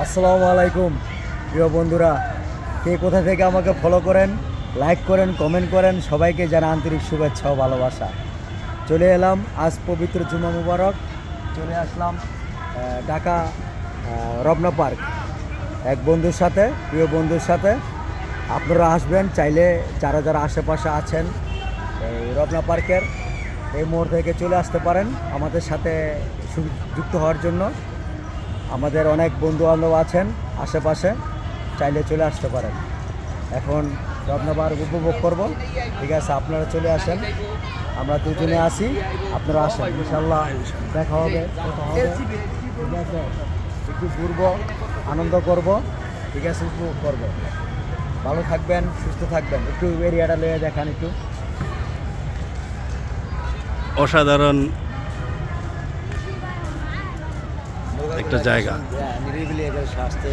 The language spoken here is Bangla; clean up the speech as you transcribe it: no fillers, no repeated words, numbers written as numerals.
আসসালামু আলাইকুম প্রিয় বন্ধুরা, কে কোথা থেকে আমাকে ফলো করেন, লাইক করেন, কমেন্ট করেন, সবাইকে জানা আন্তরিক শুভেচ্ছা ও ভালোবাসা। চলে এলাম আজ পবিত্র জুমা মুবারক, চলে আসলাম ঢাকা রমনা পার্ক এক বন্ধুর সাথে, প্রিয় বন্ধুর সাথে। আপনারা আসবেন চাইলে, যারা যারা আশেপাশে আছেন এই রমনা পার্কের এই মোড় থেকে চলে আসতে পারেন আমাদের সাথে যুক্ত হওয়ার জন্য। আমাদের অনেক বন্ধু বান্ধব আছেন আশেপাশে, চাইলে চলে আসতে পারেন। এখন রমনা পার্ক উপভোগ করব, ঠিক আছে? আপনারা চলে আসেন, আমরা দুজনে আসি, আপনারা আসেন, ইনশাল্লাহ দেখা হবে, কথা হবে, ঠিক আছে? একটু ঘুরবো, আনন্দ করব, ঠিক আছে? উপভোগ করব। ভালো থাকবেন, সুস্থ থাকবেন। একটু এরিয়াটা লয়ে দেখান একটু। অসাধারণ একটা জায়গা। নিরিবিলি স্বাস্থ্যে